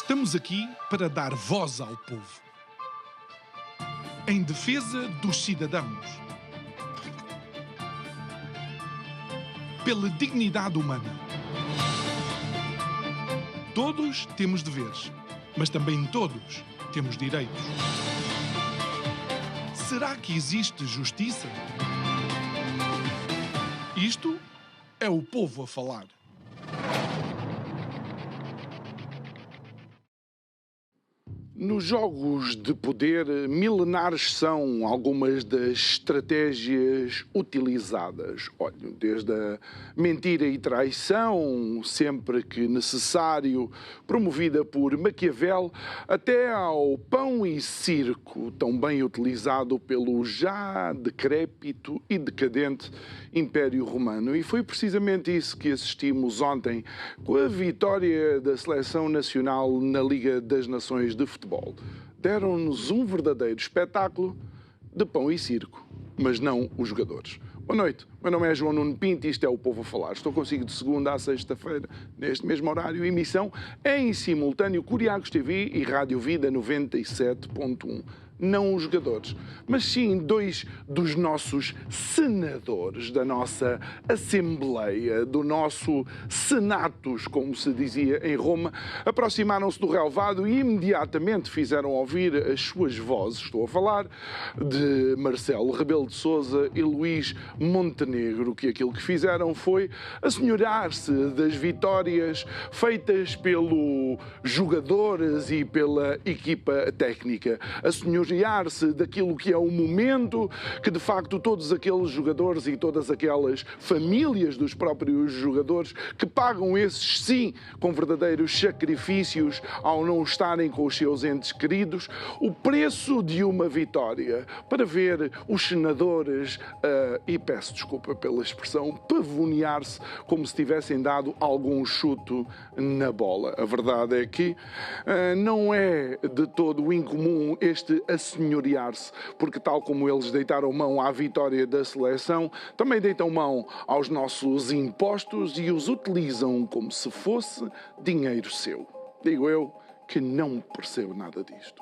Estamos aqui para dar voz ao povo, em defesa dos cidadãos, pela dignidade humana. Todos temos deveres, mas também todos temos direitos. Será que existe justiça? Isto é o povo a falar. Nos jogos de poder, milenares são algumas das estratégias utilizadas. Olha, desde a mentira e traição, sempre que necessário, promovida por Maquiavel, até ao pão e circo, tão bem utilizado pelo já decrépito e decadente Império Romano. E foi precisamente isso que assistimos ontem com a vitória da Seleção Nacional na Liga das Nações de Futebol. Deram-nos um verdadeiro espetáculo de pão e circo, mas não os jogadores. Boa noite, meu nome é João Nuno Pinto e isto é o Povo a Falar. Estou consigo de segunda a sexta-feira, neste mesmo horário, emissão em simultâneo Curiacos TV e Rádio Vida 97.1. Não os jogadores, mas sim dois dos nossos senadores, da nossa Assembleia, do nosso Senatus, como se dizia em Roma, aproximaram-se do relvado e imediatamente fizeram ouvir as suas vozes. Estou a falar de Marcelo Rebelo de Sousa e Luís Montenegro, que aquilo que fizeram foi assenhorar-se das vitórias feitas pelos jogadores e pela equipa técnica, assenhorar-se daquilo que é o momento que, de facto, todos aqueles jogadores e todas aquelas famílias dos próprios jogadores que pagam esses, sim, com verdadeiros sacrifícios ao não estarem com os seus entes queridos, o preço de uma vitória, para ver os senadores, e peço desculpa pela expressão, pavonear-se como se tivessem dado algum chuto na bola. A verdade é que não é de todo incomum este assenhorear-se, porque tal como eles deitaram mão à vitória da seleção, também deitam mão aos nossos impostos e os utilizam como se fosse dinheiro seu. Digo eu que não percebo nada disto.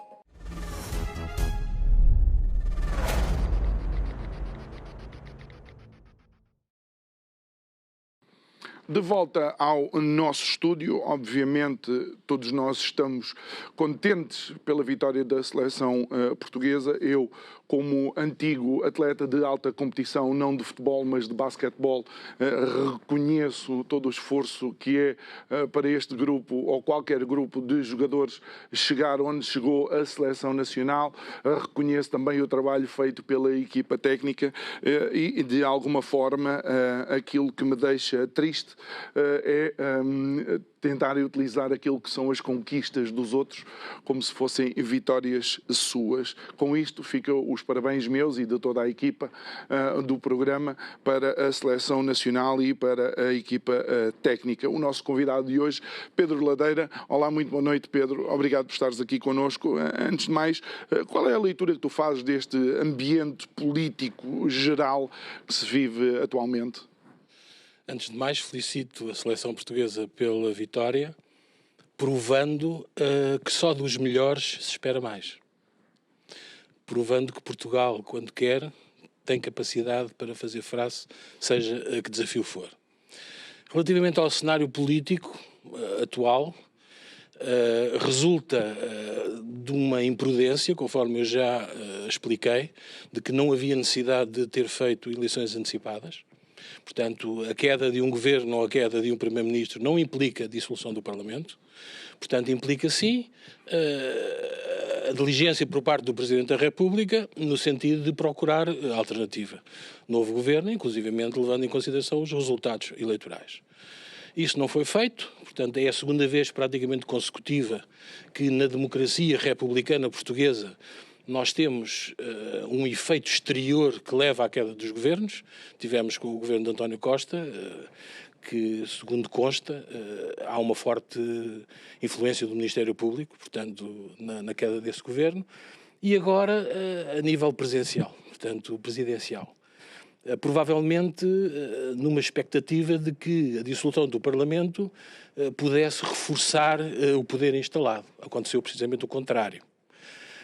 De volta ao nosso estúdio, obviamente todos nós estamos contentes pela vitória da seleção portuguesa. Eu, como antigo atleta de alta competição, não de futebol, mas de basquetebol, reconheço todo o esforço que é para este grupo ou qualquer grupo de jogadores chegar onde chegou a seleção nacional. Reconheço também o trabalho feito pela equipa técnica e, de alguma forma, aquilo que me deixa triste é tentarem utilizar aquilo que são as conquistas dos outros como se fossem vitórias suas. Com isto ficam os parabéns meus e de toda a equipa do programa para a Seleção Nacional e para a equipa técnica. O nosso convidado de hoje, Pedro Ladeira. Olá, muito boa noite, Pedro. Obrigado por estares aqui connosco. Antes de mais, qual é a leitura que tu fazes deste ambiente político geral que se vive atualmente? Antes de mais, felicito a seleção portuguesa pela vitória, provando que só dos melhores se espera mais. Provando que Portugal, quando quer, tem capacidade para fazer face, seja a que desafio for. Relativamente ao cenário político atual, resulta de uma imprudência, conforme eu já expliquei, de que não havia necessidade de ter feito eleições antecipadas. Portanto, a queda de um governo ou a queda de um primeiro-ministro não implica a dissolução do Parlamento. Portanto, implica sim a diligência por parte do Presidente da República no sentido de procurar alternativa. Novo governo, inclusivamente levando em consideração os resultados eleitorais. Isso não foi feito, portanto é a segunda vez praticamente consecutiva que na democracia republicana portuguesa nós temos um efeito exterior que leva à queda dos governos. Tivemos com o governo de António Costa, que, segundo consta, há uma forte influência do Ministério Público, portanto, na queda desse governo. E agora, a nível presidencial, portanto, presidencial. provavelmente numa expectativa de que a dissolução do Parlamento pudesse reforçar o poder instalado. Aconteceu precisamente o contrário.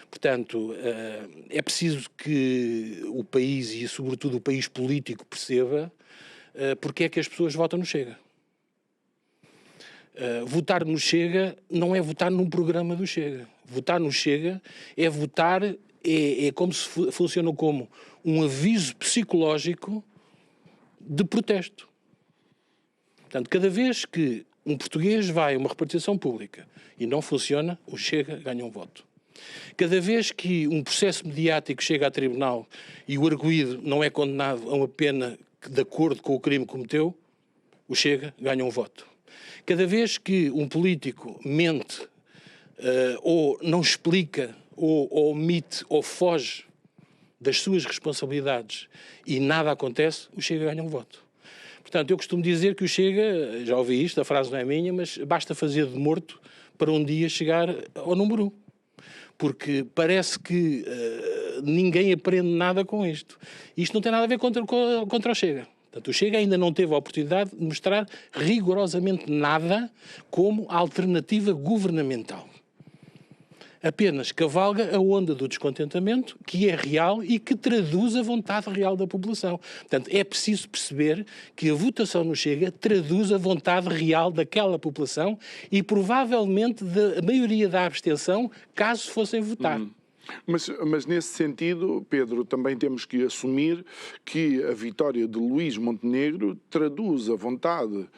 Portanto, é preciso que o país e, sobretudo, o país político perceba porque é que as pessoas votam no Chega. Votar no Chega não é votar num programa do Chega. Votar no Chega é votar, é como se funciona como um aviso psicológico de protesto. Portanto, cada vez que um português vai a uma repartição pública e não funciona, o Chega ganha um voto. Cada vez que um processo mediático chega a tribunal e o arguido não é condenado a uma pena de acordo com o crime que cometeu, o Chega ganha um voto. Cada vez que um político mente ou não explica ou omite ou foge das suas responsabilidades e nada acontece, o Chega ganha um voto. Portanto, eu costumo dizer que o Chega, já ouvi isto, a frase não é minha, mas basta fazer de morto para um dia chegar ao número 1. Porque parece que ninguém aprende nada com isto. Isto não tem nada a ver contra o Chega. Portanto, o Chega ainda não teve a oportunidade de mostrar rigorosamente nada como alternativa governamental. Apenas cavalga a onda do descontentamento, que é real e que traduz a vontade real da população. Portanto, é preciso perceber que a votação no Chega traduz a vontade real daquela população e provavelmente da maioria da abstenção, caso fossem votar. Mas nesse sentido, Pedro, também temos que assumir que a vitória de Luís Montenegro traduz a vontade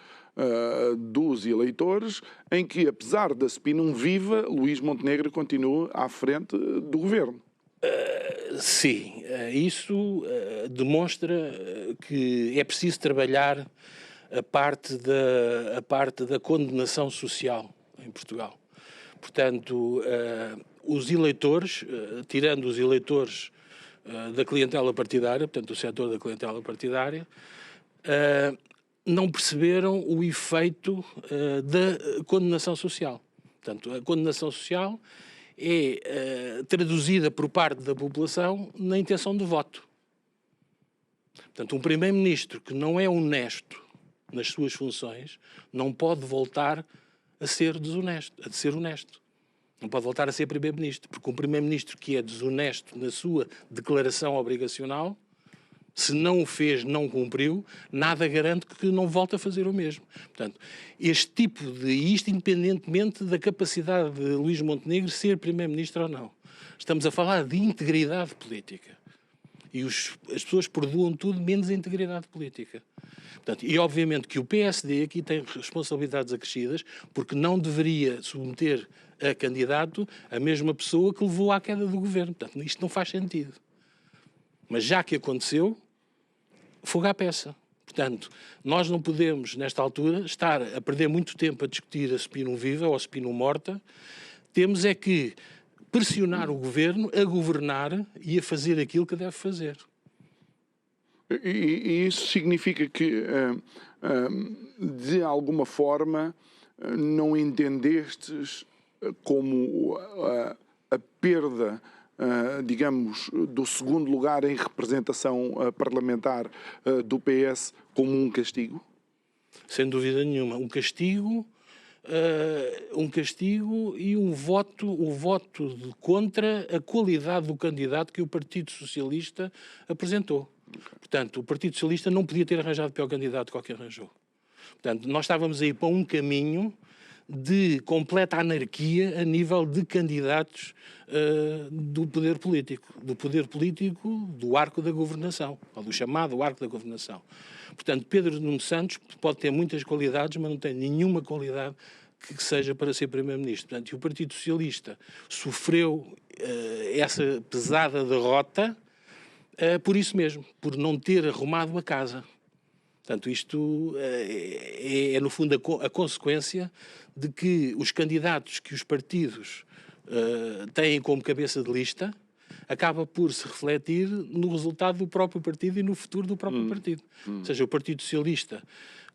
dos eleitores, em que, apesar da Spinum viva, Luís Montenegro continua à frente do governo. Sim, isso demonstra que é preciso trabalhar a parte da condenação social em Portugal. Portanto, os eleitores, tirando os eleitores da clientela partidária, portanto, do setor da clientela partidária, não perceberam o efeito da condenação social. Portanto, a condenação social é traduzida por parte da população na intenção de voto. Portanto, um primeiro-ministro que não é honesto nas suas funções não pode voltar a ser desonesto, a ser honesto. Não pode voltar a ser primeiro-ministro, porque um primeiro-ministro que é desonesto na sua declaração obrigacional, se não o fez, não cumpriu, nada garante que não volte a fazer o mesmo. Portanto, isto independentemente da capacidade de Luís Montenegro ser primeiro-ministro ou não. Estamos a falar de integridade política. E as pessoas perdoam tudo menos a integridade política. Portanto, e obviamente que o PSD aqui tem responsabilidades acrescidas, porque não deveria submeter a candidato a mesma pessoa que levou à queda do governo. Portanto, isto não faz sentido. Mas já que aconteceu, fogo à peça. Portanto, nós não podemos, nesta altura, estar a perder muito tempo a discutir a Spinum viva ou a Spinum morta. Temos é que pressionar o governo a governar e a fazer aquilo que deve fazer. E isso significa que, de alguma forma, não entendestes como a perda, digamos, do segundo lugar em representação parlamentar do PS como um castigo? Sem dúvida nenhuma. Um castigo e o voto contra a qualidade do candidato que o Partido Socialista apresentou. Portanto, o Partido Socialista não podia ter arranjado pior candidato que o que arranjou. Portanto, nós estávamos aí para um caminho de completa anarquia a nível de candidatos do poder político, do arco da governação, ou do chamado arco da governação. Portanto, Pedro Nuno Santos pode ter muitas qualidades, mas não tem nenhuma qualidade que seja para ser Primeiro-Ministro. Portanto, e o Partido Socialista sofreu essa pesada derrota por isso mesmo, por não ter arrumado a casa. Portanto, isto é no fundo, a consequência de que os candidatos que os partidos têm como cabeça de lista acaba por se refletir no resultado do próprio partido e no futuro do próprio partido. Ou seja, o Partido Socialista,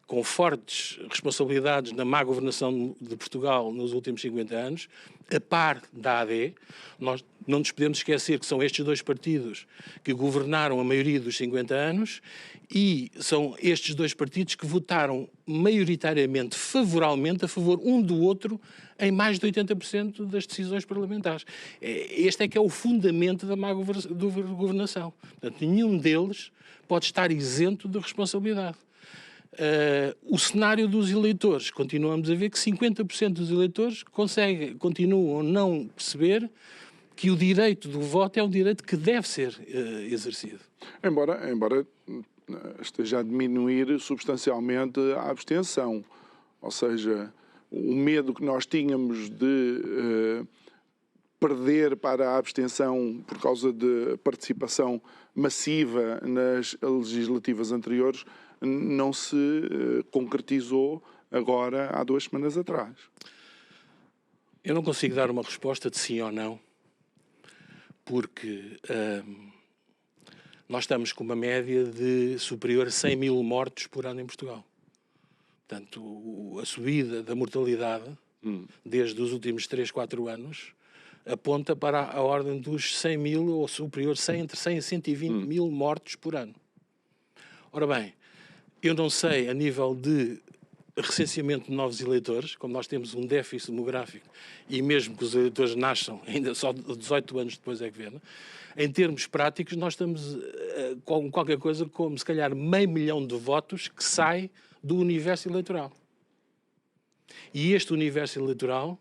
com fortes responsabilidades na má governação de Portugal nos últimos 50 anos, a par da AD. Nós não nos podemos esquecer que são estes dois partidos que governaram a maioria dos 50 anos e são estes dois partidos que votaram maioritariamente, favoravelmente, a favor um do outro em mais de 80% das decisões parlamentares. Este é que é o fundamento da má governação. Portanto, nenhum deles pode estar isento de responsabilidade. O cenário dos eleitores, continuamos a ver que 50% dos eleitores continuam a não perceber que o direito do voto é um direito que deve ser exercido. Embora esteja a diminuir substancialmente a abstenção, ou seja, o medo que nós tínhamos de perder para a abstenção por causa de participação massiva nas legislativas anteriores não se concretizou agora há 2 semanas atrás. Eu não consigo dar uma resposta de sim ou não, porque nós estamos com uma média de superior a 100 mil mortos por ano em Portugal. Portanto, a subida da mortalidade desde os últimos 3, 4 anos aponta para a ordem dos 100 mil ou superior, entre 100 e 120 mil mortos por ano. Ora bem, eu não sei a nível de recenseamento de novos eleitores, como nós temos um déficit demográfico e mesmo que os eleitores nasçam, ainda só 18 anos depois é que vê, em termos práticos nós estamos com qualquer coisa como se calhar 500 mil de votos que sai do universo eleitoral. E este universo eleitoral,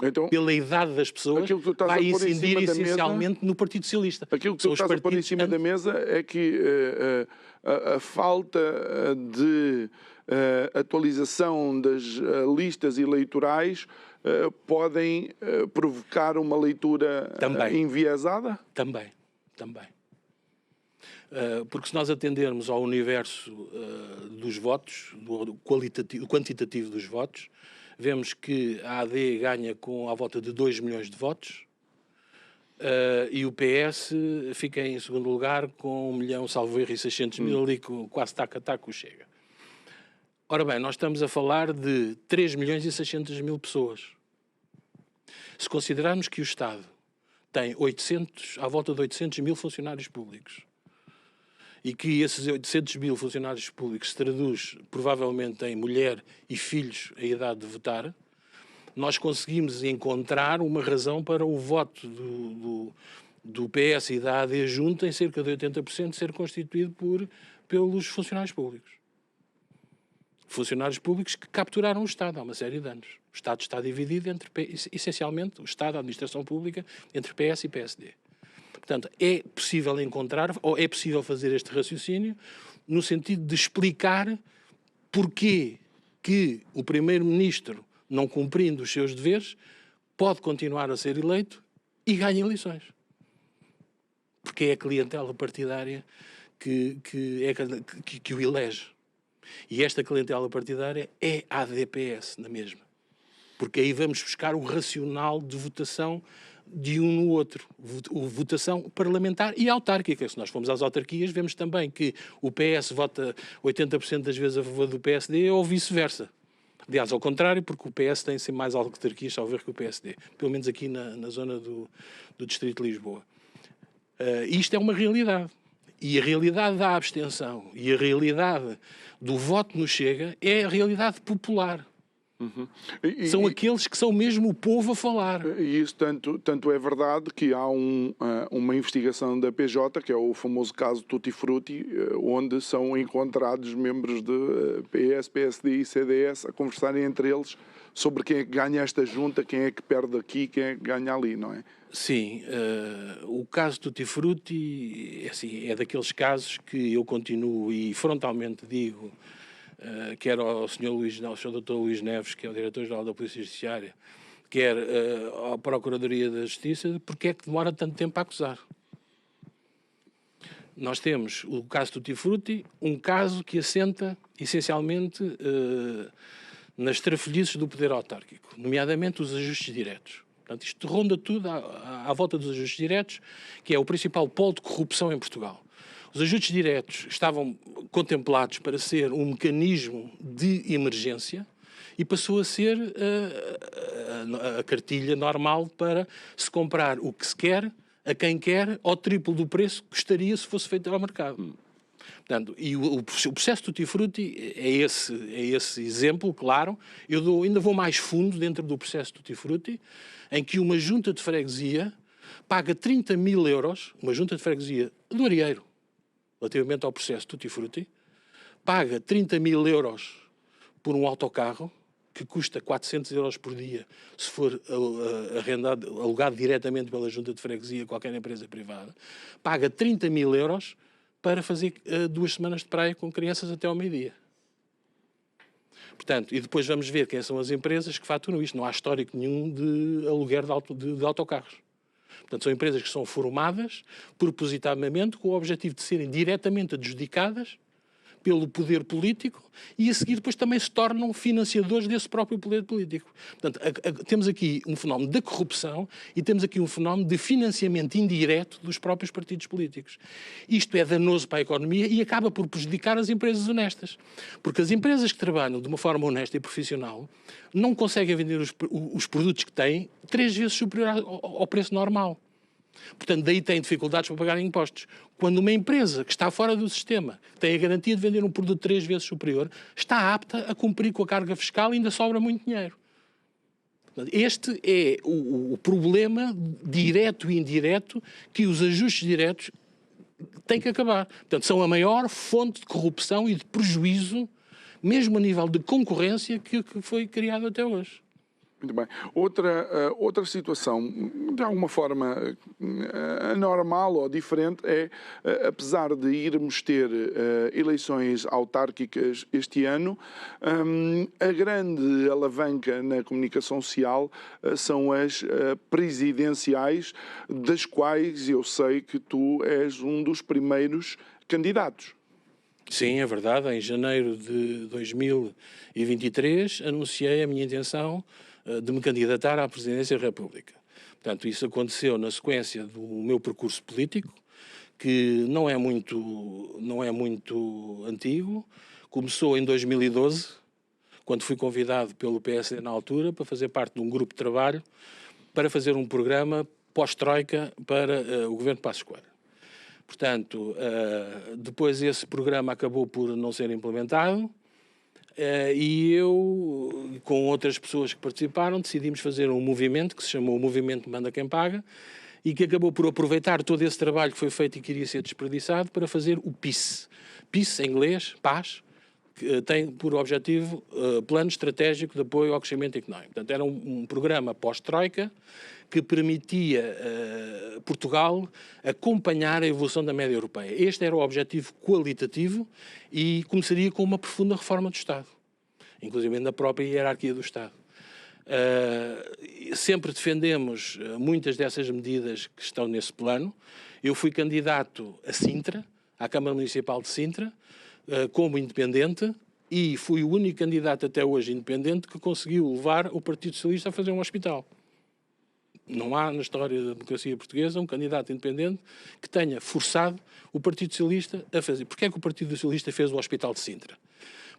então, pela idade das pessoas, vai incidir essencialmente no Partido Socialista. Aquilo que tu estás a pôr em cima da mesa é que a falta de atualização das listas eleitorais podem provocar uma leitura enviesada? Também. Porque se nós atendermos ao universo dos votos, do quantitativo dos votos, vemos que a AD ganha com à volta de 2 milhões de votos e o PS fica em segundo lugar com 1 milhão, salvo erro, e 600 mil, ali quase taca-taca o Chega. Ora bem, nós estamos a falar de 3 milhões e 600 mil pessoas. Se considerarmos que o Estado tem à volta de 800 mil funcionários públicos e que esses 800 mil funcionários públicos se traduz provavelmente em mulher e filhos a idade de votar, nós conseguimos encontrar uma razão para o voto do PS e da AD junto em cerca de 80% ser constituído pelos funcionários públicos. Funcionários públicos que capturaram o Estado há uma série de anos. O Estado está dividido essencialmente, o Estado, a administração pública, entre PS e PSD. Portanto, é possível encontrar, ou é possível fazer este raciocínio, no sentido de explicar porquê que o Primeiro-Ministro, não cumprindo os seus deveres, pode continuar a ser eleito e ganha eleições. Porque é a clientela partidária que o elege. E esta clientela partidária é a AD-PS, na mesma. Porque aí vamos buscar o racional de votação de um no outro. Votação parlamentar e autárquica. Se nós formos às autarquias, vemos também que o PS vota 80% das vezes a favor do PSD ou vice-versa. Aliás, ao contrário, porque o PS tem sempre mais autarquias, ao ver, que o PSD. Pelo menos aqui na zona do Distrito de Lisboa. Isto é uma realidade. E a realidade da abstenção e a realidade do voto no Chega é a realidade popular. São aqueles que são mesmo o povo a falar. E isso tanto é verdade que há uma investigação da PJ, que é o famoso caso Tutti Frutti, onde são encontrados membros de PS, PSD e CDS a conversarem entre eles sobre quem é que ganha esta junta, quem é que perde aqui, quem é que ganha ali, não é? Sim, o caso Tutti Frutti é daqueles casos que eu continuo e frontalmente digo, quer ao Sr. Dr. Luís Neves, que é o Diretor-Geral da Polícia Judiciária, quer à Procuradoria da Justiça, porque é que demora tanto tempo a acusar. Nós temos o caso Tutti Frutti, um caso que assenta essencialmente nas trafolhices do poder autárquico, nomeadamente os ajustes diretos. Portanto, isto ronda tudo à volta dos ajustes diretos, que é o principal polo de corrupção em Portugal. Os ajustes diretos estavam contemplados para ser um mecanismo de emergência e passou a ser a cartilha normal para se comprar o que se quer, a quem quer, ao triplo do preço que custaria se fosse feito ao mercado. Portanto, e o processo Tutti Frutti é esse exemplo, claro. Eu ainda vou mais fundo dentro do processo Tutti Frutti, em que uma junta de freguesia paga 30.000 euros, uma junta de freguesia do Arieiro, relativamente ao processo Tutti Frutti, paga 30.000 euros por um autocarro, que custa 400 euros por dia, se for alugado diretamente pela junta de freguesia, qualquer empresa privada, paga 30.000 euros para fazer 2 semanas de praia com crianças até ao meio-dia. Portanto, e depois vamos ver quem são as empresas que faturam isto. Não há histórico nenhum de aluguer de autocarros. Portanto, são empresas que são formadas propositadamente com o objetivo de serem diretamente adjudicadas pelo poder político e a seguir depois também se tornam financiadores desse próprio poder político. Portanto, temos aqui um fenómeno da corrupção e temos aqui um fenómeno de financiamento indireto dos próprios partidos políticos. Isto é danoso para a economia e acaba por prejudicar as empresas honestas. Porque as empresas que trabalham de uma forma honesta e profissional não conseguem vender os produtos que têm 3 vezes superior ao preço normal. Portanto, daí têm dificuldades para pagar impostos. Quando uma empresa que está fora do sistema tem a garantia de vender um produto 3 vezes superior, está apta a cumprir com a carga fiscal e ainda sobra muito dinheiro. Este é o problema direto e indireto que os ajustes diretos têm que acabar. Portanto, são a maior fonte de corrupção e de prejuízo, mesmo a nível de concorrência, que foi criado até hoje. Muito bem. Outra situação, de alguma forma anormal ou diferente, é, apesar de irmos ter eleições autárquicas este ano, a grande alavanca na comunicação social são as presidenciais, das quais eu sei que tu és um dos primeiros candidatos. Sim, é verdade. Em janeiro de 2023 anunciei a minha intenção de me candidatar à presidência da República. Portanto, isso aconteceu na sequência do meu percurso político, que não é muito antigo. Começou em 2012, quando fui convidado pelo PSD na altura para fazer parte de um grupo de trabalho para fazer um programa pós-troika para o governo de Passos Coelho. Portanto, depois esse programa acabou por não ser implementado, e eu, com outras pessoas que participaram, decidimos fazer um movimento que se chamou o Movimento Manda Quem Paga e que acabou por aproveitar todo esse trabalho que foi feito e que iria ser desperdiçado para fazer o PIS. PIS, em inglês, paz, que tem por objetivo Plano Estratégico de Apoio ao Crescimento Económico. Portanto, era um programa pós-troika que permitia Portugal acompanhar a evolução da média europeia. Este era o objetivo qualitativo e começaria com uma profunda reforma do Estado, inclusive na própria hierarquia do Estado. Sempre defendemos muitas dessas medidas que estão nesse plano. Eu fui candidato a Sintra, à Câmara Municipal de Sintra, como independente, e fui o único candidato até hoje independente que conseguiu levar o Partido Socialista a fazer um hospital. Não há na história da democracia portuguesa um candidato independente que tenha forçado o Partido Socialista a fazer. Porquê é que o Partido Socialista fez o Hospital de Sintra?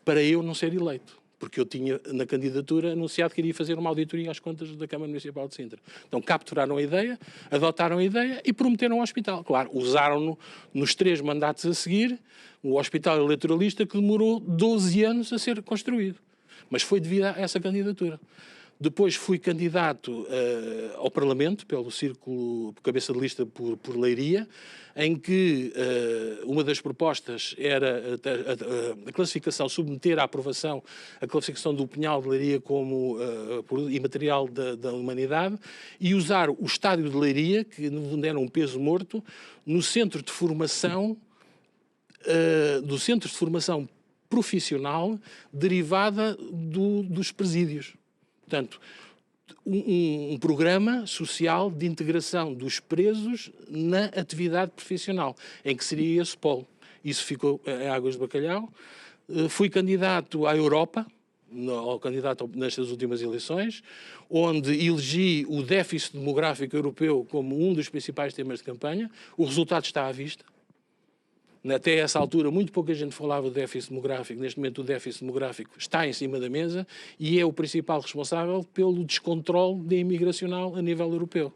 Para eu não ser eleito. Porque eu tinha, na candidatura, anunciado que iria fazer uma auditoria às contas da Câmara Municipal de Sintra. Então capturaram a ideia, adotaram a ideia e prometeram um hospital. Claro, usaram-no nos 3 mandatos a seguir, o hospital eleitoralista que demorou 12 anos a ser construído. Mas foi devido a essa candidatura. Depois fui candidato ao Parlamento, pelo Círculo Cabeça de Lista por Leiria, em que uma das propostas era a classificação, submeter à aprovação a classificação do Pinhal de Leiria como imaterial da humanidade e usar o estádio de Leiria, que era um peso morto, no centro de formação profissional derivada dos presídios. Portanto, um programa social de integração dos presos na atividade profissional, em que seria esse polo. Isso ficou em Águas de Bacalhau. Fui candidato à Europa, nestas últimas eleições, onde elegi o déficit demográfico europeu como um dos principais temas de campanha. O resultado está à vista. Até essa altura, muito pouca gente falava do déficit demográfico. Neste momento, o déficit demográfico está em cima da mesa e é o principal responsável pelo descontrole imigracional a nível europeu.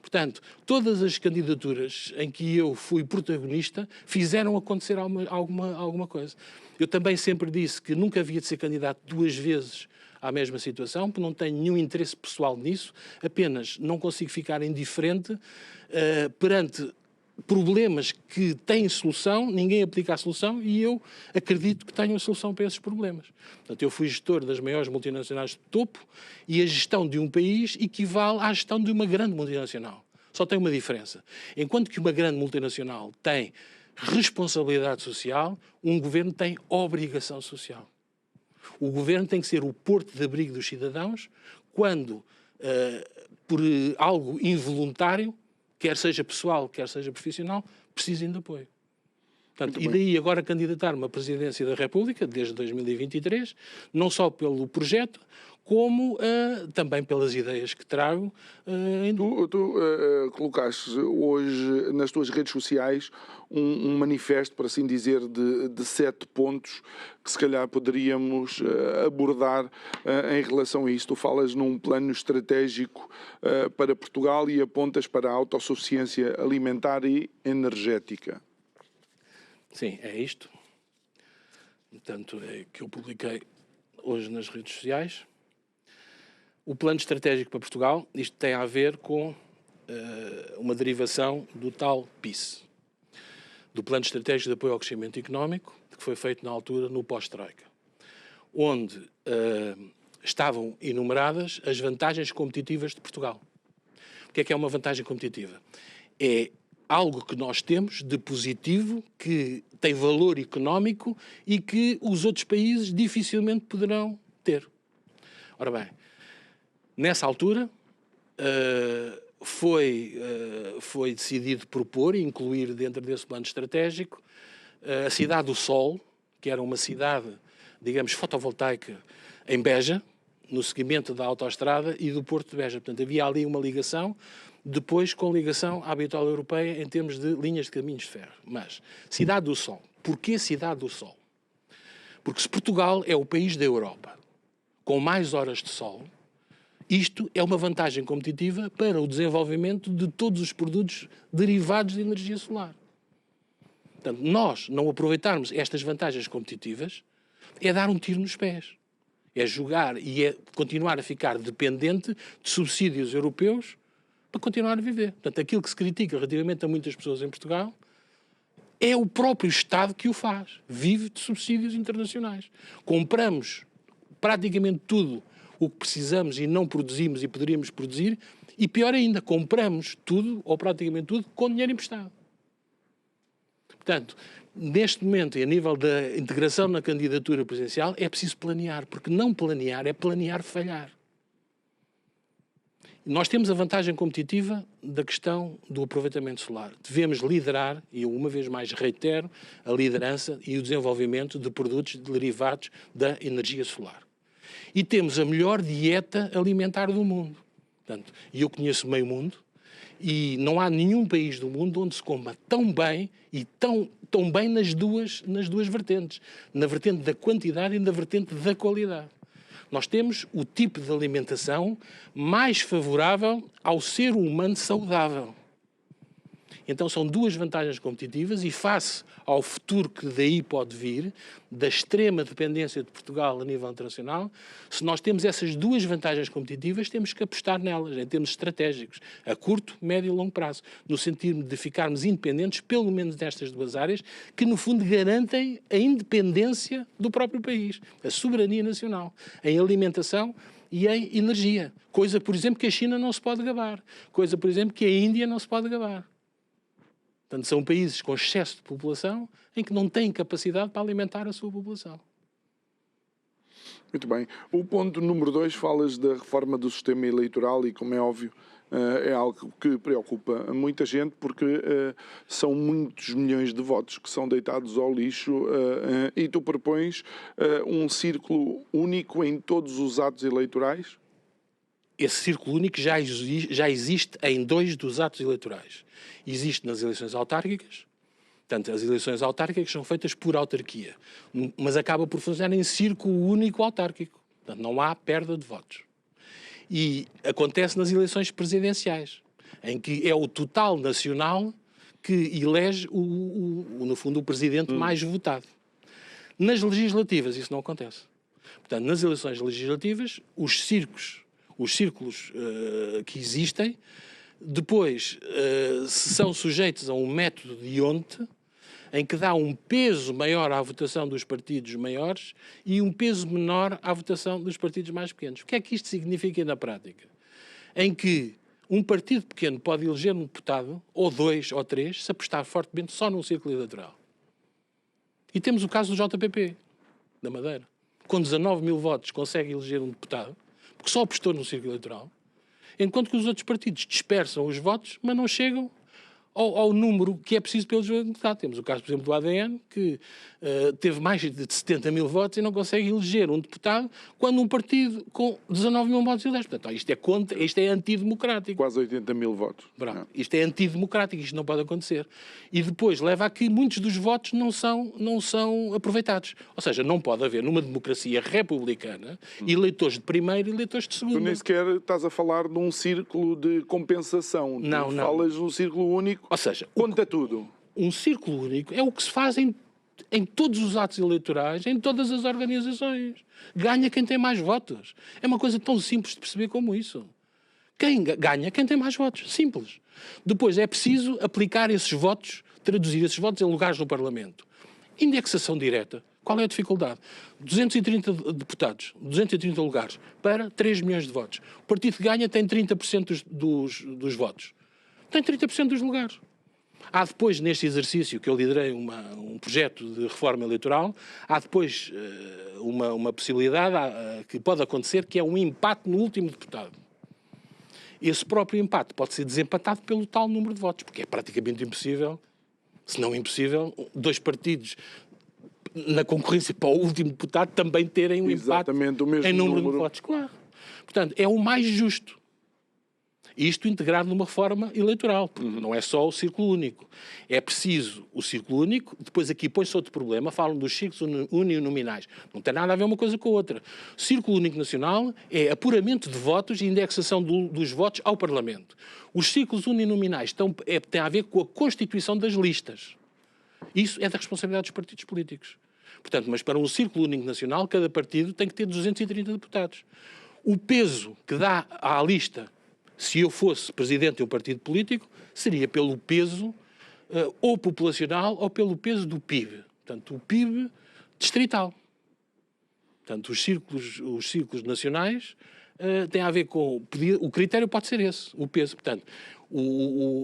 Portanto, todas as candidaturas em que eu fui protagonista fizeram acontecer alguma coisa. Eu também sempre disse que nunca havia de ser candidato 2 vezes à mesma situação, porque não tenho nenhum interesse pessoal nisso, apenas não consigo ficar indiferente perante problemas que têm solução, ninguém aplica a solução e eu acredito que tenho a solução para esses problemas. Portanto, eu fui gestor das maiores multinacionais de topo e a gestão de um país equivale à gestão de uma grande multinacional. Só tem uma diferença. Enquanto que uma grande multinacional tem responsabilidade social, um governo tem obrigação social. O governo tem que ser o porto de abrigo dos cidadãos quando, por algo involuntário, quer seja pessoal, quer seja profissional, precisem de apoio. Portanto, e daí agora candidatar-me à presidência da República, desde 2023, não só pelo projeto, como também pelas ideias que trago. Tu colocaste hoje nas tuas redes sociais um manifesto, por assim dizer, de 7 pontos que se calhar poderíamos abordar em relação a isso. Tu falas num plano estratégico para Portugal e apontas para a autossuficiência alimentar e energética. Sim, é isto. Portanto, é que eu publiquei hoje nas redes sociais. O plano estratégico para Portugal, isto tem a ver com uma derivação do tal PIS, do Plano Estratégico de Apoio ao Crescimento Económico, que foi feito na altura no pós-Troika, onde estavam enumeradas as vantagens competitivas de Portugal. O que é uma vantagem competitiva? É algo que nós temos de positivo, que tem valor económico e que os outros países dificilmente poderão ter. Ora bem, nessa altura foi decidido propor e incluir dentro desse plano estratégico a cidade do Sol, que era uma cidade, digamos, fotovoltaica em Beja, no seguimento da autoestrada e do Porto de Beja. Portanto, havia ali uma ligação, depois com ligação à bitola europeia em termos de linhas de caminhos de ferro. Mas, cidade do Sol. Porquê cidade do Sol? Porque se Portugal é o país da Europa com mais horas de sol, isto é uma vantagem competitiva para o desenvolvimento de todos os produtos derivados de energia solar. Portanto, nós não aproveitarmos estas vantagens competitivas é dar um tiro nos pés. É jogar e é continuar a ficar dependente de subsídios europeus para continuar a viver. Portanto, aquilo que se critica relativamente a muitas pessoas em Portugal é o próprio Estado que o faz. Vive de subsídios internacionais. Compramos praticamente tudo o que precisamos e não produzimos e poderíamos produzir, e pior ainda, compramos tudo, ou praticamente tudo, com dinheiro emprestado. Portanto, neste momento, e a nível da integração na candidatura presidencial, é preciso planear, porque não planear é planear falhar. Nós temos a vantagem competitiva da questão do aproveitamento solar. Devemos liderar, e eu uma vez mais reitero, a liderança e o desenvolvimento de produtos derivados da energia solar. E temos a melhor dieta alimentar do mundo. Portanto, eu conheço meio mundo e não há nenhum país do mundo onde se coma tão bem e tão bem nas duas vertentes. Na vertente da quantidade e na vertente da qualidade. Nós temos o tipo de alimentação mais favorável ao ser humano saudável. Então são 2 vantagens competitivas e face ao futuro que daí pode vir, da extrema dependência de Portugal a nível internacional, se nós temos essas 2 vantagens competitivas, temos que apostar nelas, em termos estratégicos, a curto, médio e longo prazo, no sentido de ficarmos independentes, pelo menos nestas 2 áreas, que no fundo garantem a independência do próprio país, a soberania nacional, em alimentação e em energia. Coisa, por exemplo, que a China não se pode gabar. Coisa, por exemplo, que a Índia não se pode gabar. Portanto, são países com excesso de população em que não têm capacidade para alimentar a sua população. Muito bem. O ponto número 2, falas da reforma do sistema eleitoral e, como é óbvio, é algo que preocupa muita gente porque são muitos milhões de votos que são deitados ao lixo e tu propões um círculo único em todos os atos eleitorais? Esse círculo único já existe em 2 dos atos eleitorais. Existe nas eleições autárquicas, Portanto, as eleições autárquicas são feitas por autarquia, mas acaba por funcionar em círculo único autárquico. Portanto, não há perda de votos. E acontece nas eleições presidenciais, em que é o total nacional que elege, no fundo, o presidente mais votado. Nas legislativas isso não acontece. Portanto, nas eleições legislativas, os círculos que existem, depois são sujeitos a um método de D'Hondt, em que dá um peso maior à votação dos partidos maiores e um peso menor à votação dos partidos mais pequenos. O que é que isto significa na prática? Em que um partido pequeno pode eleger um deputado, ou 2 ou 3, se apostar fortemente só num círculo eleitoral. E temos o caso do JPP, da Madeira. Com 19 mil votos consegue eleger um deputado, porque só apostou no círculo eleitoral, enquanto que os outros partidos dispersam os votos, mas não chegam ao número que é preciso para eleger um deputado. Temos o caso, por exemplo, do ADN, que teve mais de 70 mil votos e não consegue eleger um deputado, quando um partido com 19 mil votos elege. Portanto, isto é antidemocrático. Quase 80 mil votos. Bravo. Isto é antidemocrático, isto não pode acontecer. E depois leva a que muitos dos votos não são aproveitados. Ou seja, não pode haver, numa democracia republicana, eleitores de primeiro e eleitores de segundo. Tu nem sequer estás a falar de um círculo de compensação. Não. Falas de um círculo único. Ou seja, conta tudo. Um círculo único é o que se faz em todos os atos eleitorais, em todas as organizações. Ganha quem tem mais votos. É uma coisa tão simples de perceber como isso. Ganha quem tem mais votos. Simples. Depois é preciso aplicar esses votos, traduzir esses votos em lugares no Parlamento. Indexação direta. Qual é a dificuldade? 230 deputados, 230 lugares, para 3 milhões de votos. O partido que ganha tem 30% dos votos. Tem 30% dos lugares. Há depois, neste exercício, que eu liderei um projeto de reforma eleitoral, há depois uma possibilidade que pode acontecer, que é um empate no último deputado. Esse próprio empate pode ser desempatado pelo tal número de votos, porque é praticamente impossível, se não impossível, 2 partidos na concorrência para o último deputado também terem um empate em número de votos. Claro. Portanto, é o mais justo. Isto integrado numa reforma eleitoral, porque não é só o círculo único. É preciso o círculo único, depois aqui põe-se outro problema, falam dos círculos uninominais. Não tem nada a ver uma coisa com a outra. O círculo único nacional é apuramento de votos e indexação dos votos ao Parlamento. Os círculos uninominais têm a ver com a constituição das listas. Isso é da responsabilidade dos partidos políticos. Portanto, mas para um círculo único nacional, cada partido tem que ter 230 deputados. O peso que dá à lista, se eu fosse presidente de um partido político, seria pelo peso ou populacional ou pelo peso do PIB. Portanto, o PIB distrital. Portanto, os círculos nacionais têm a ver com... O critério pode ser esse, o peso. Portanto,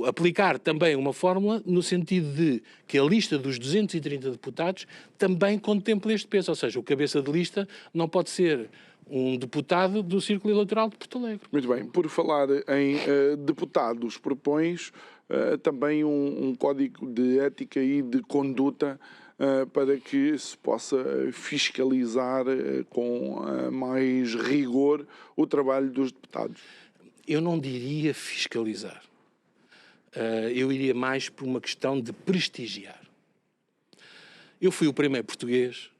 aplicar também uma fórmula no sentido de que a lista dos 230 deputados também contemple este peso. Ou seja, o cabeça de lista não pode ser um deputado do Círculo Eleitoral de Porto Alegre. Muito bem. Por falar em deputados, propões também um código de ética e de conduta para que se possa fiscalizar com mais rigor o trabalho dos deputados. Eu não diria fiscalizar. Eu iria mais por uma questão de prestigiar. Eu fui o primeiro português,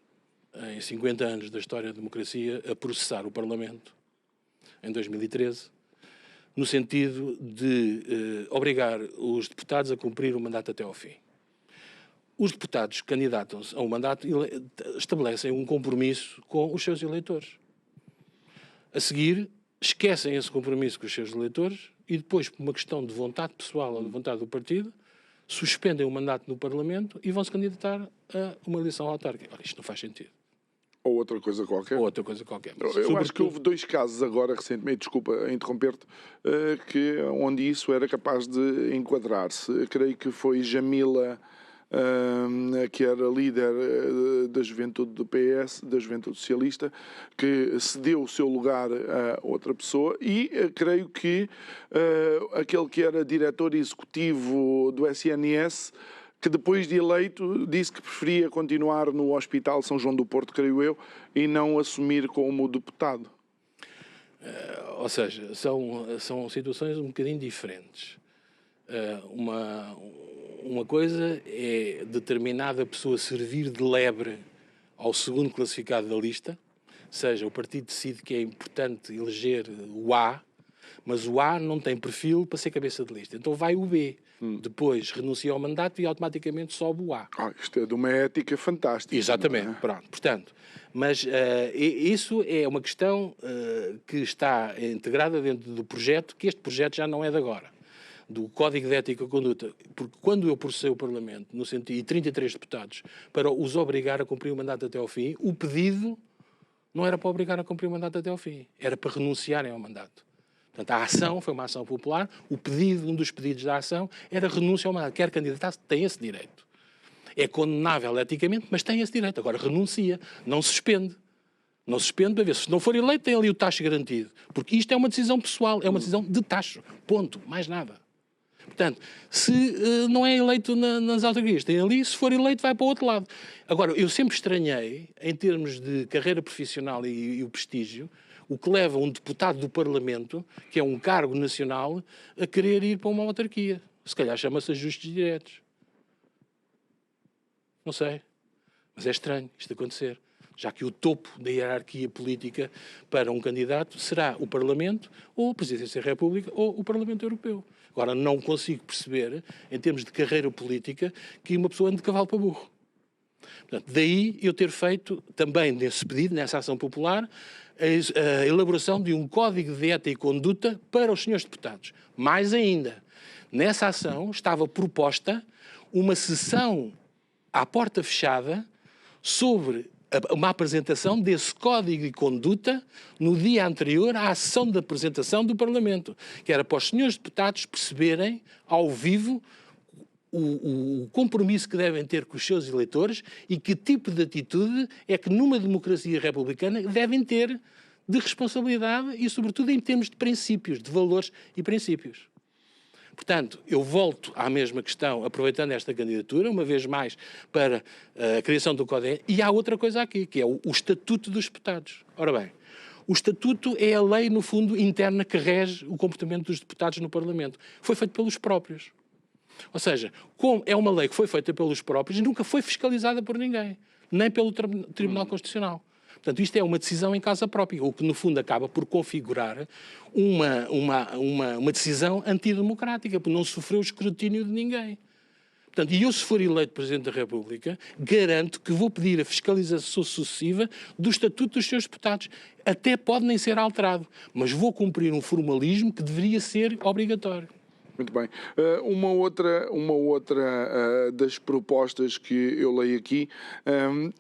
em 50 anos da história da democracia, a processar o Parlamento, em 2013, no sentido de obrigar os deputados a cumprir o mandato até ao fim. Os deputados candidatam-se a um mandato e estabelecem um compromisso com os seus eleitores. A seguir, esquecem esse compromisso com os seus eleitores e depois, por uma questão de vontade pessoal ou de vontade do partido, suspendem o mandato no Parlamento e vão se candidatar a uma eleição autárquica. Ora, isto não faz sentido. Ou outra coisa qualquer. Ou outra coisa qualquer. Eu acho que houve 2 casos agora, recentemente, desculpa interromper-te, onde isso era capaz de enquadrar-se. Creio que foi Jamila, que era líder da juventude do PS, da juventude socialista, que cedeu o seu lugar a outra pessoa e creio que aquele que era diretor executivo do SNS, que depois de eleito disse que preferia continuar no Hospital São João do Porto, creio eu, e não assumir como deputado. Ou seja, são situações um bocadinho diferentes. uma coisa é determinada pessoa servir de lebre ao segundo classificado da lista, seja, o partido decide que é importante eleger o A, mas o A não tem perfil para ser cabeça de lista. Então vai o B. Depois renuncia ao mandato e automaticamente sobe o A. Isto é de uma ética fantástica. Exatamente, não é? pronto. Portanto, mas isso é uma questão que está integrada dentro do projeto, que este projeto já não é de agora, do Código de Ética e Conduta, porque quando eu processei o Parlamento, no sentido, e 33 deputados, para os obrigar a cumprir o mandato até ao fim, o pedido não era para obrigar a cumprir o mandato até ao fim, era para renunciarem ao mandato. Portanto, a ação foi uma ação popular, o pedido, um dos pedidos da ação, era renúncia ao mandato. Quer candidatar-se, tem esse direito. É condenável eticamente, mas tem esse direito. Agora, renuncia, não suspende. Não suspende para ver. Se não for eleito, tem ali o tacho garantido. Porque isto é uma decisão pessoal, é uma decisão de tacho. Ponto. Mais nada. Portanto, se não é eleito nas autarquias, tem ali, se for eleito, vai para o outro lado. Agora, eu sempre estranhei, em termos de carreira profissional e o prestígio, o que leva um deputado do Parlamento, que é um cargo nacional, a querer ir para uma autarquia. Se calhar chama-se ajustes diretos. Não sei. Mas é estranho isto acontecer. Já que o topo da hierarquia política para um candidato será o Parlamento, ou a Presidência da República, ou o Parlamento Europeu. Agora, não consigo perceber, em termos de carreira política, que uma pessoa ande de cavalo para burro. Portanto, daí eu ter feito, também nesse pedido, nessa ação popular, a elaboração de um código de ética e conduta para os senhores deputados. Mais ainda, nessa ação estava proposta uma sessão à porta fechada sobre uma apresentação desse código de conduta no dia anterior à sessão de apresentação do Parlamento, que era para os senhores deputados perceberem, ao vivo, o compromisso que devem ter com os seus eleitores e que tipo de atitude é que numa democracia republicana devem ter de responsabilidade e, sobretudo, em termos de princípios, de valores e princípios. Portanto, eu volto à mesma questão, aproveitando esta candidatura, uma vez mais, para a criação do Código. E há outra coisa aqui, que é o Estatuto dos Deputados. Ora bem, o Estatuto é a lei, no fundo, interna que rege o comportamento dos deputados no Parlamento. Foi feito pelos próprios. Ou seja, como é uma lei que foi feita pelos próprios e nunca foi fiscalizada por ninguém, nem pelo Tribunal Constitucional. Portanto, isto é uma decisão em casa própria, o que, no fundo, acaba por configurar uma decisão antidemocrática, porque não sofreu o escrutínio de ninguém. Portanto, e eu, se for eleito Presidente da República, garanto que vou pedir a fiscalização sucessiva do Estatuto dos seus deputados. Até pode nem ser alterado, mas vou cumprir um formalismo que deveria ser obrigatório. Muito bem. Uma outra das propostas que eu leio aqui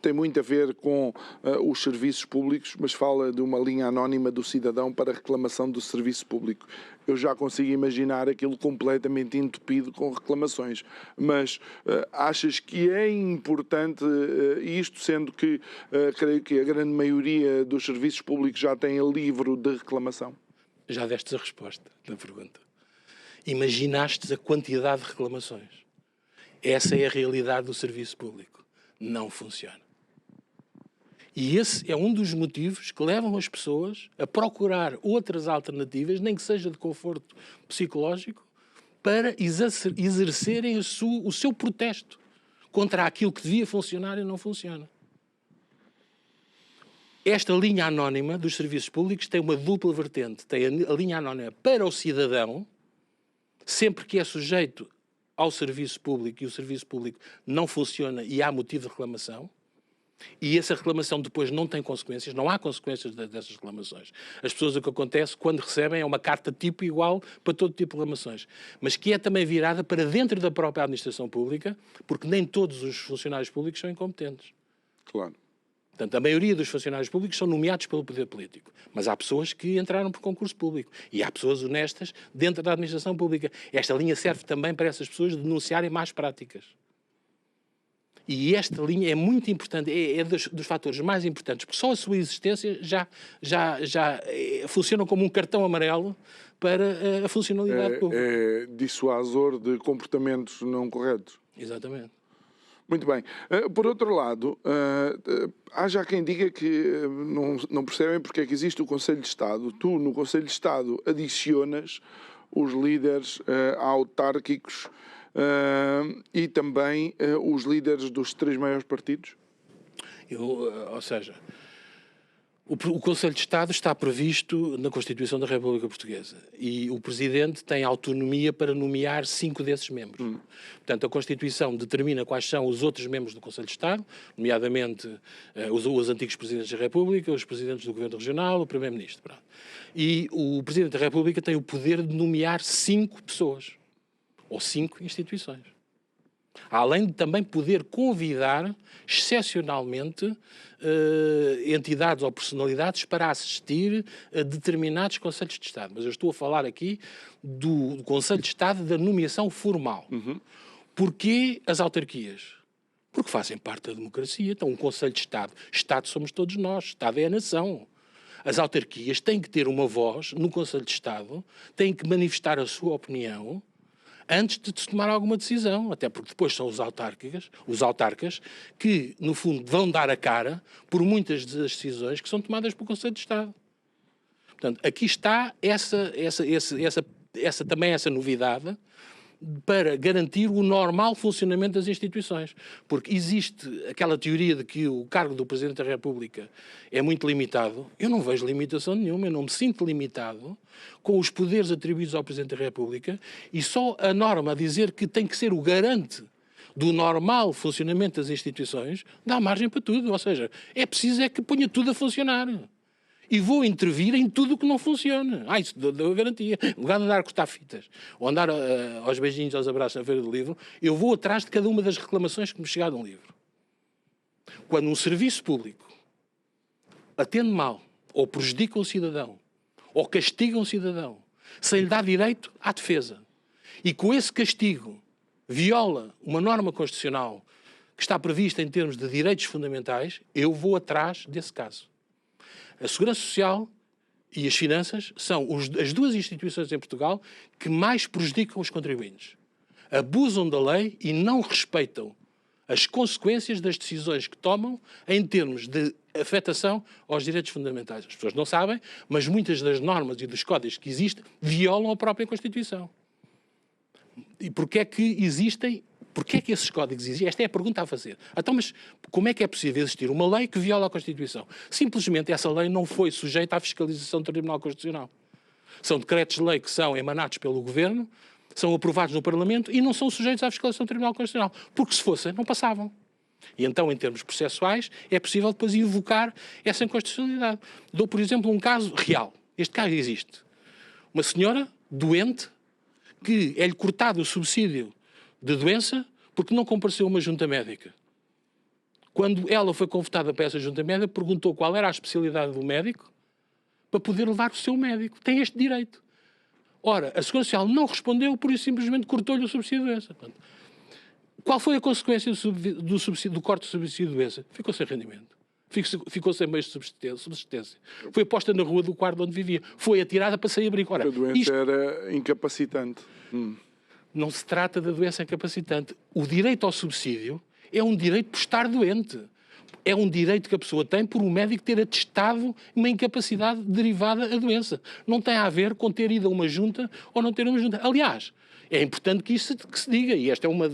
tem muito a ver com os serviços públicos, mas fala de uma linha anónima do cidadão para reclamação do serviço público. Eu já consigo imaginar aquilo completamente entupido com reclamações, mas achas que é importante isto, sendo que creio que a grande maioria dos serviços públicos já tem livro de reclamação? Já deste a resposta da pergunta. Imaginaste a quantidade de reclamações. Essa é a realidade do serviço público. Não funciona. E esse é um dos motivos que levam as pessoas a procurar outras alternativas, nem que seja de conforto psicológico, para exercerem o seu protesto contra aquilo que devia funcionar e não funciona. Esta linha anónima dos serviços públicos tem uma dupla vertente. Tem a linha anónima para o cidadão, sempre que é sujeito ao serviço público e o serviço público não funciona e há motivo de reclamação, e essa reclamação depois não tem consequências, não há consequências dessas reclamações. As pessoas, o que acontece quando recebem é uma carta tipo igual para todo tipo de reclamações, mas que é também virada para dentro da própria administração pública, porque nem todos os funcionários públicos são incompetentes. Claro. Portanto, a maioria dos funcionários públicos são nomeados pelo poder político. Mas há pessoas que entraram por concurso público. E há pessoas honestas dentro da administração pública. Esta linha serve também para essas pessoas denunciarem más práticas. E esta linha é muito importante, é dos fatores mais importantes, porque só a sua existência já funciona como um cartão amarelo para a funcionalidade pública. É dissuasor de comportamentos não corretos. Exatamente. Muito bem. Por outro lado, há já quem diga que não percebem porque é que existe o Conselho de Estado. Tu, no Conselho de Estado, adicionas os líderes autárquicos e também os líderes dos 3 maiores partidos? Ou seja, o Conselho de Estado está previsto na Constituição da República Portuguesa e o Presidente tem autonomia para nomear 5 desses membros. Portanto, a Constituição determina quais são os outros membros do Conselho de Estado, nomeadamente os antigos Presidentes da República, os Presidentes do Governo Regional, o Primeiro-Ministro. E o Presidente da República tem o poder de nomear 5 pessoas ou 5 instituições. Além de também poder convidar, excepcionalmente, entidades ou personalidades para assistir a determinados Conselhos de Estado. Mas eu estou a falar aqui do Conselho de Estado da nomeação formal. Porquê as autarquias? Porque fazem parte da democracia. Então, um Conselho de Estado. Estado somos todos nós. Estado é a nação. As autarquias têm que ter uma voz no Conselho de Estado, têm que manifestar a sua opinião antes de se tomar alguma decisão, até porque depois são os autarcas, que, no fundo, vão dar a cara por muitas das decisões que são tomadas pelo Conselho de Estado. Portanto, aqui está também essa novidade para garantir o normal funcionamento das instituições. Porque existe aquela teoria de que o cargo do Presidente da República é muito limitado. Eu não vejo limitação nenhuma, eu não me sinto limitado com os poderes atribuídos ao Presidente da República e só a norma a dizer que tem que ser o garante do normal funcionamento das instituições dá margem para tudo. Ou seja, é preciso que ponha tudo a funcionar. E vou intervir em tudo o que não funciona. Isso dou a garantia. No lugar de andar a cortar fitas ou andar aos beijinhos, aos abraços na feira do livro, eu vou atrás de cada uma das reclamações que me chegar de um livro. Quando um serviço público atende mal, ou prejudica um cidadão, ou castiga um cidadão, sem lhe dar direito à defesa, e com esse castigo viola uma norma constitucional que está prevista em termos de direitos fundamentais, eu vou atrás desse caso. A Segurança Social e as Finanças são as 2 instituições em Portugal que mais prejudicam os contribuintes. Abusam da lei e não respeitam as consequências das decisões que tomam em termos de afetação aos direitos fundamentais. As pessoas não sabem, mas muitas das normas e dos códigos que existem violam a própria Constituição. E porquê é que existem? Porquê é que esses códigos existem? Esta é a pergunta a fazer. Então, mas como é que é possível existir uma lei que viola a Constituição? Simplesmente essa lei não foi sujeita à fiscalização do Tribunal Constitucional. São decretos de lei que são emanados pelo Governo, são aprovados no Parlamento e não são sujeitos à fiscalização do Tribunal Constitucional. Porque se fossem, não passavam. E então, em termos processuais, é possível depois invocar essa inconstitucionalidade. Dou, por exemplo, um caso real. Este caso existe. Uma senhora doente que é-lhe cortado o subsídio de doença porque não compareceu a uma junta médica. Quando ela foi convotada para essa junta médica, perguntou qual era a especialidade do médico para poder levar o seu médico. Tem este direito. Ora, a Segurança Social não respondeu, por isso simplesmente cortou-lhe o subsídio de doença. Portanto, qual foi a consequência do corte do subsídio de doença? Ficou sem rendimento. Ficou sem meios de subsistência. Foi posta na rua do quarto onde vivia. Foi atirada para sair abrigo. Ora, a doença era incapacitante. Não se trata da doença incapacitante. O direito ao subsídio é um direito por estar doente. É um direito que a pessoa tem por um médico ter atestado uma incapacidade derivada da doença. Não tem a ver com ter ido a uma junta ou não ter uma junta. Aliás, é importante que isso se diga, e esta é uma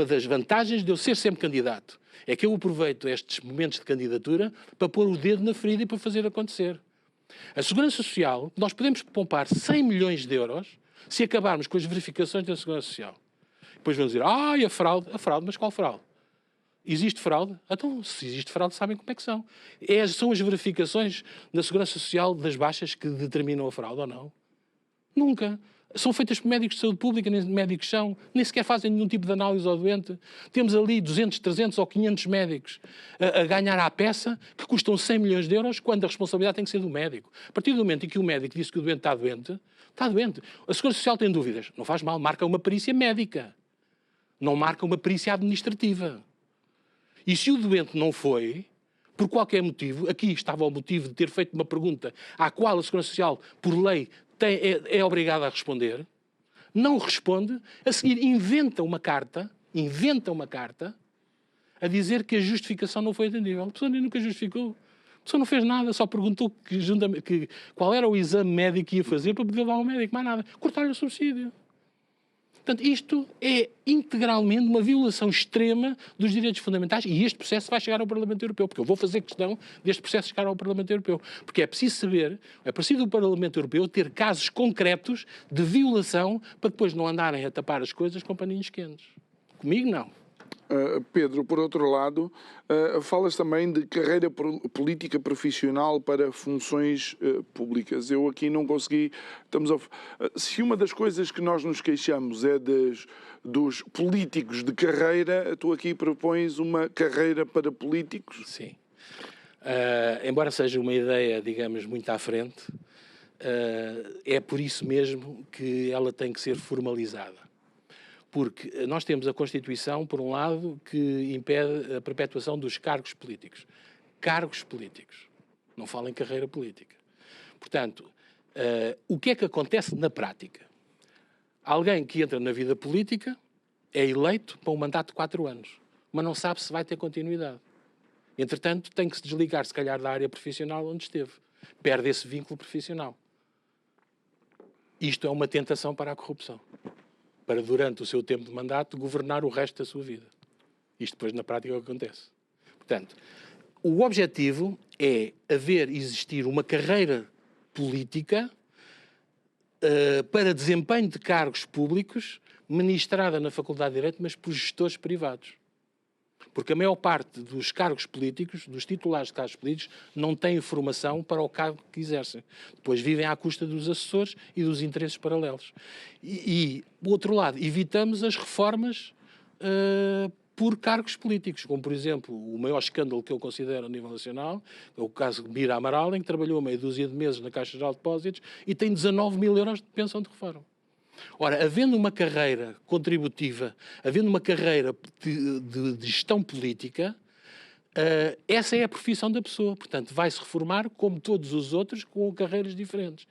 das vantagens de eu ser sempre candidato. É que eu aproveito estes momentos de candidatura para pôr o dedo na ferida e para fazer acontecer. A Segurança Social, nós podemos poupar 100 milhões de euros se acabarmos com as verificações da Segurança Social. Depois vão dizer, a fraude, mas qual fraude? Existe fraude? Então, se existe fraude, sabem como é que são. São as verificações da Segurança Social das baixas que determinam a fraude ou não? Nunca. São feitas por médicos de saúde pública, nem médicos são, nem sequer fazem nenhum tipo de análise ao doente. Temos ali 200, 300 ou 500 médicos a ganhar à peça, que custam 100 milhões de euros, quando a responsabilidade tem que ser do médico. A partir do momento em que o médico disse que o doente está doente, está doente. A Segurança Social tem dúvidas. Não faz mal, marca uma perícia médica. Não marca uma perícia administrativa. E se o doente não foi, por qualquer motivo, aqui estava o motivo de ter feito uma pergunta à qual a Segurança Social, por lei, é obrigada a responder, não responde, a seguir inventa uma carta a dizer que a justificação não foi atendível. A pessoa nem nunca justificou. A pessoa não fez nada, só perguntou qual era o exame médico que ia fazer para poder dar ao médico, mais nada. Cortar-lhe o subsídio. Portanto, isto é integralmente uma violação extrema dos direitos fundamentais e este processo vai chegar ao Parlamento Europeu, porque eu vou fazer questão deste processo chegar ao Parlamento Europeu. Porque é preciso saber, é preciso o Parlamento Europeu ter casos concretos de violação para depois não andarem a tapar as coisas com paninhos quentes. Comigo, não. Pedro, por outro lado, falas também de carreira política profissional para funções públicas. Eu aqui não consegui... Se uma das coisas que nós nos queixamos é dos políticos de carreira, tu aqui propões uma carreira para políticos? Sim. Embora seja uma ideia, digamos, muito à frente, é por isso mesmo que ela tem que ser formalizada. Porque nós temos a Constituição, por um lado, que impede a perpetuação dos cargos políticos. Cargos políticos. Não falo em carreira política. Portanto, o que é que acontece na prática? Alguém que entra na vida política é eleito para um mandato de 4 anos, mas não sabe se vai ter continuidade. Entretanto, tem que se desligar, se calhar, da área profissional onde esteve. Perde esse vínculo profissional. Isto é uma tentação para a corrupção. Para, durante o seu tempo de mandato, governar o resto da sua vida. Isto depois, na prática, é o que acontece. Portanto, o objetivo é existir uma carreira política para desempenho de cargos públicos ministrada na Faculdade de Direito, mas por gestores privados. Porque a maior parte dos cargos políticos, dos titulares de cargos políticos, não têm formação para o cargo que exercem. Depois vivem à custa dos assessores e dos interesses paralelos. E do outro lado, evitamos as reformas por cargos políticos, como, por exemplo, o maior escândalo que eu considero a nível nacional, é o caso de Mira Amaral, em que trabalhou meia dúzia de meses na Caixa Geral de Depósitos e tem 19 mil euros de pensão de reforma. Ora, havendo uma carreira contributiva, havendo uma carreira de gestão política, essa é a profissão da pessoa. Portanto, vai-se reformar como todos os outros, com carreiras diferentes.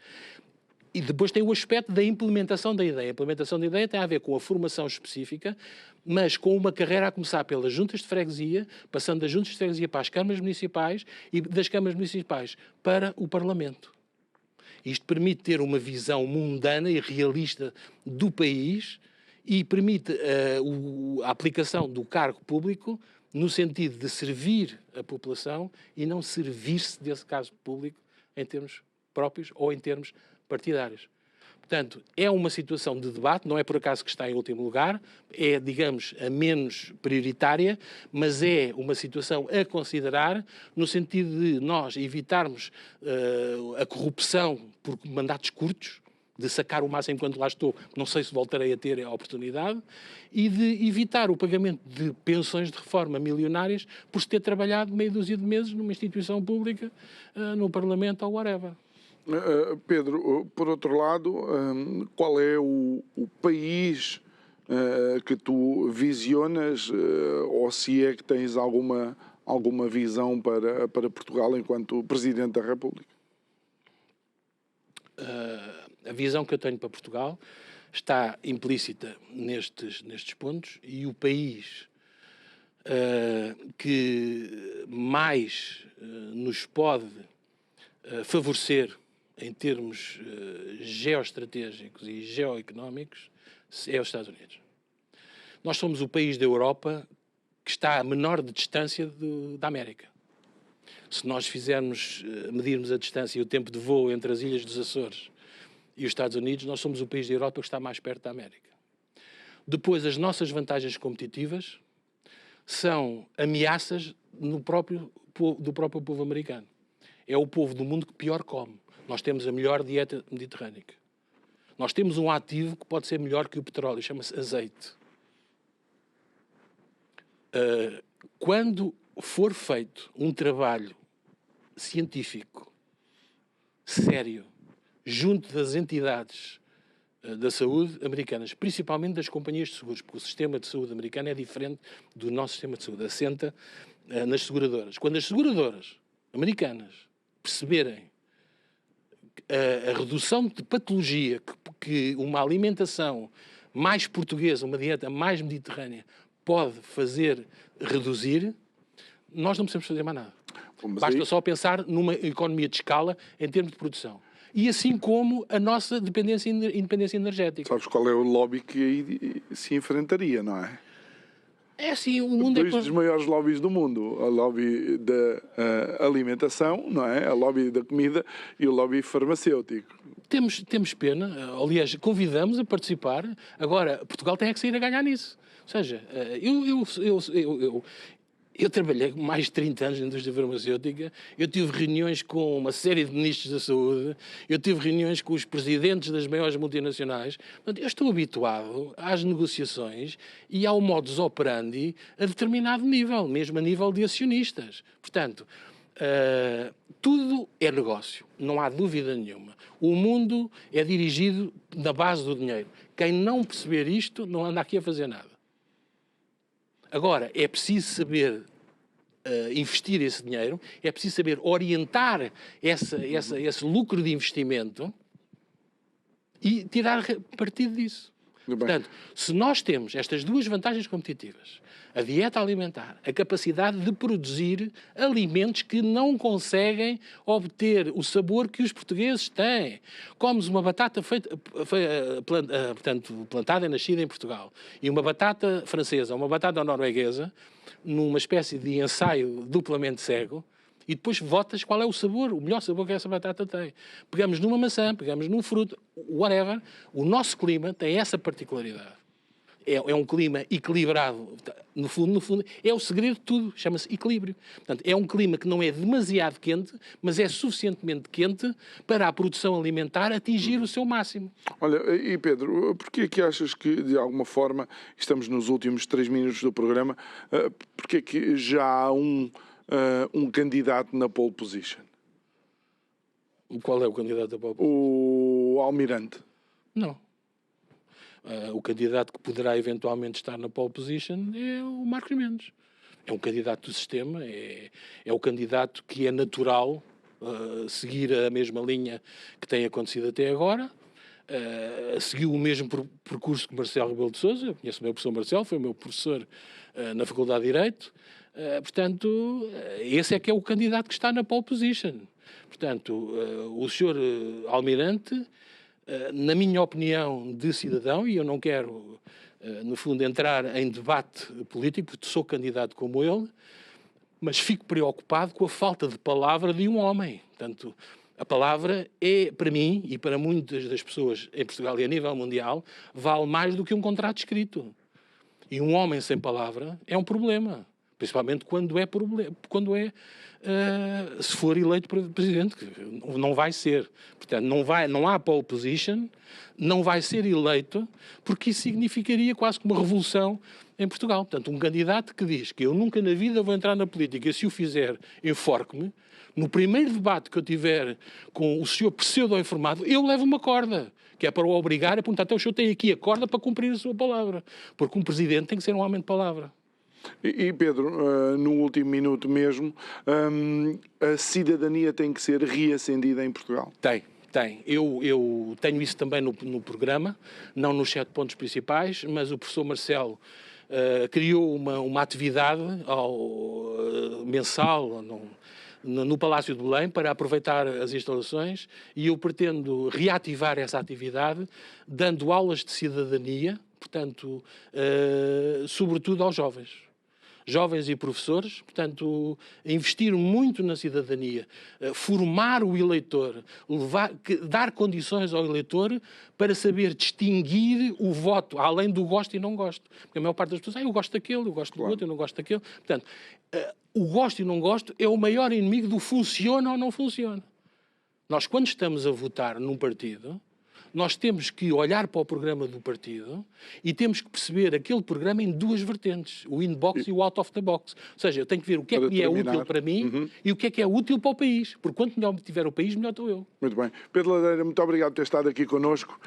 E depois tem o aspecto da implementação da ideia. A implementação da ideia tem a ver com a formação específica, mas com uma carreira a começar pelas juntas de freguesia, passando das juntas de freguesia para as câmaras municipais e das câmaras municipais para o Parlamento. Isto permite ter uma visão mundana e realista do país e permite a aplicação do cargo público no sentido de servir a população e não servir-se desse cargo público em termos próprios ou em termos partidários. Portanto, é uma situação de debate, não é por acaso que está em último lugar, é, digamos, a menos prioritária, mas é uma situação a considerar no sentido de nós evitarmos a corrupção por mandatos curtos, de sacar o máximo enquanto lá estou, não sei se voltarei a ter a oportunidade, e de evitar o pagamento de pensões de reforma milionárias por se ter trabalhado meia dúzia de meses numa instituição pública, no Parlamento ou whatever. Pedro, por outro lado, qual é o país que tu visionas, ou se é que tens alguma visão para Portugal enquanto Presidente da República? A visão que eu tenho para Portugal está implícita nestes pontos e o país que mais nos pode favorecer em termos geoestratégicos e geoeconómicos é os Estados Unidos. Nós somos o país da Europa que está a menor de distância da América. Se nós medirmos a distância e o tempo de voo entre as ilhas dos Açores e os Estados Unidos, nós somos o país da Europa que está mais perto da América. Depois, as nossas vantagens competitivas são ameaças do próprio povo americano. É o povo do mundo que pior come. Nós temos a melhor dieta mediterrânica. Nós temos um ativo que pode ser melhor que o petróleo, chama-se azeite. Quando for feito um trabalho científico, sério, junto das entidades da saúde americanas, principalmente das companhias de seguros, porque o sistema de saúde americano é diferente do nosso sistema de saúde, assenta nas seguradoras. Quando as seguradoras americanas perceberem a redução de patologia que uma alimentação mais portuguesa, uma dieta mais mediterrânea, pode fazer reduzir, nós não precisamos fazer mais nada. Basta só pensar numa economia de escala em termos de produção. e assim como a nossa independência energética. Sabes qual é o lobby que aí se enfrentaria, não é? É assim, o mundo Dois dos maiores lobbies do mundo. A lobby da alimentação, não é? A lobby da comida e o lobby farmacêutico. Temos pena, aliás, convidamos a participar. Agora, Portugal tem que sair a ganhar nisso. Ou seja, eu trabalhei mais de 30 anos na indústria farmacêutica, eu tive reuniões com uma série de ministros da saúde, eu tive reuniões com os presidentes das maiores multinacionais. Portanto, eu estou habituado às negociações e ao modus operandi a determinado nível, mesmo a nível de acionistas. Portanto, tudo é negócio, não há dúvida nenhuma. O mundo é dirigido na base do dinheiro. Quem não perceber isto não anda aqui a fazer nada. Agora, é preciso saber investir esse dinheiro, é preciso saber orientar esse lucro de investimento e tirar partido disso. Portanto, se nós temos estas duas vantagens competitivas, a dieta alimentar, a capacidade de produzir alimentos que não conseguem obter o sabor que os portugueses têm. Comes uma batata plantada e nascida em Portugal e uma batata francesa, uma batata norueguesa, numa espécie de ensaio duplamente cego, e depois votas qual é o sabor, o melhor sabor que essa batata tem. Pegamos numa maçã, pegamos num fruto, whatever. O nosso clima tem essa particularidade. É um clima equilibrado. No fundo, é o segredo de tudo. Chama-se equilíbrio. Portanto, é um clima que não é demasiado quente, mas é suficientemente quente para a produção alimentar atingir o seu máximo. Olha, e Pedro, porquê é que achas que, de alguma forma, estamos nos últimos 3 minutos do programa, porquê é que já há um candidato na pole position? Qual é o candidato da pole position? O Almirante. Não. O candidato que poderá eventualmente estar na pole position é o Marcos Mendes. É um candidato do sistema, é o candidato que é natural seguir a mesma linha que tem acontecido até agora. Seguiu o mesmo percurso que Marcelo Rebelo de Sousa. Eu conheço o meu professor Marcelo, foi o meu professor na Faculdade de Direito. Portanto, esse é que é o candidato que está na pole position. Portanto, o senhor Almirante, na minha opinião de cidadão, e eu não quero, no fundo, entrar em debate político, porque sou candidato como ele, mas fico preocupado com a falta de palavra de um homem. Portanto, a palavra é, para mim, e para muitas das pessoas em Portugal e a nível mundial, vale mais do que um contrato escrito. E um homem sem palavra é um problema. Principalmente se for eleito presidente, que não vai ser. Portanto, não há pole position, não vai ser eleito, porque isso significaria quase que uma revolução em Portugal. Portanto, um candidato que diz que eu nunca na vida vou entrar na política, e se o fizer, enforque-me, no primeiro debate que eu tiver com o senhor pseudo-informado, eu levo uma corda, que é para o obrigar a perguntar, então o senhor tem aqui a corda para cumprir a sua palavra. Porque um presidente tem que ser um homem de palavra. E Pedro, no último minuto mesmo, a cidadania tem que ser reacendida em Portugal? Tem. Eu tenho isso também no programa, não nos 7 pontos principais, mas o professor Marcelo criou uma atividade mensal no Palácio de Belém para aproveitar as instalações, e eu pretendo reativar essa atividade dando aulas de cidadania, portanto, sobretudo aos jovens e professores, portanto, investir muito na cidadania, formar o eleitor, dar condições ao eleitor para saber distinguir o voto, além do gosto e não gosto. Porque a maior parte das pessoas, eu gosto daquele, eu gosto do outro, eu não gosto daquele. Portanto, o gosto e não gosto é o maior inimigo do funciona ou não funciona. Nós, quando estamos a votar num partido, nós temos que olhar para o programa do partido e temos que perceber aquele programa em duas vertentes, o in-box e o out of the box. Ou seja, eu tenho que ver o que é que é útil para mim e o que é útil para o país. Porque quanto melhor tiver o país, melhor estou eu. Muito bem. Pedro Ladeira, muito obrigado por ter estado aqui connosco.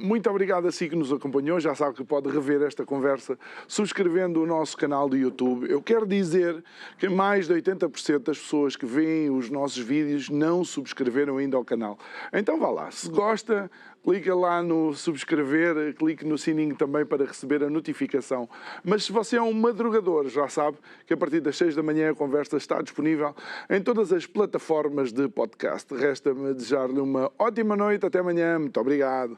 Muito obrigado a si que nos acompanhou. Já sabe que pode rever esta conversa subscrevendo o nosso canal do YouTube. Eu quero dizer que mais de 80% das pessoas que veem os nossos vídeos não subscreveram ainda ao canal. Então vá lá. Se gosta, clica lá no subscrever, clique no sininho também para receber a notificação. Mas se você é um madrugador, já sabe que a partir das 6 da manhã a conversa está disponível em todas as plataformas de podcast. Resta-me desejar-lhe uma ótima noite. Até amanhã. Muito obrigado.